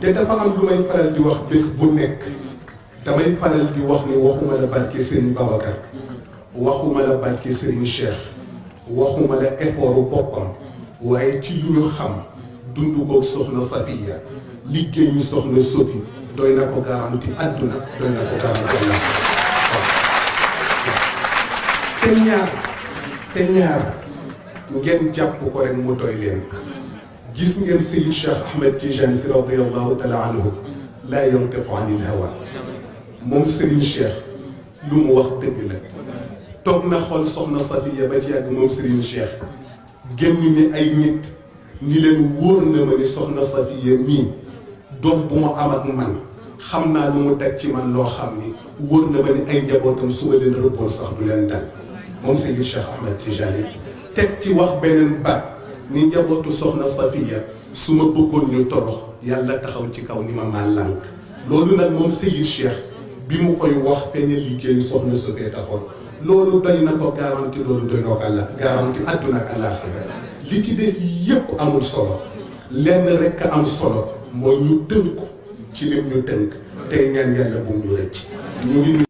te dafa am lu may faral di wax bés bu nekk damay faral di wax ni waxuma la barke Serigne Babacar waxuma la barke Serigne Cheikh waxuma la effort boppam waaye ci lu ñu xam dundu ko soxna Safiya liggéeyu soxna Sophie doy na ko garanti àdduna doy na ko garanti Allah te ñaar ngeen jàpp ko rek mu doy leen gis ngeen Seydi Cheikh Ahmed Tijani Sy radiyallahu taala anhu laa yantiqu anil hawa moom Serigne Cheikh lu mu wax dëgg la toog na xool soxna Safiya ba ci yàgg moom Serigne Cheikh génn ni ay nit ni leen wóor na ma ni soxna Safiya mii doom bu ma am ak man xam naa lu mu teg ci man loo xam ni wóor na ma ni ay njabootam su ma leen rëbboon sax du leen dal moom Seydi Cheikh Ahmed Tijani teg ci wax beneen baat ni njabootu soxna Safiya su ma bëggoon ñu torox yàlla taxaw ci kaw ni ma maa lànk loolu nag moom Seydi Cheikh bi mu koy wax peñ liggéeyu soxna Sophie taxoon loolu doy na ko garanti loolu doy na ko àlla garanti àdduna ak àllaaxira li ci des yépp amul solo lenn rekk am solo mooy ñu tënk ci lim ñu tënk tey ñaan yàlla bu ñu rëcc ñu ngi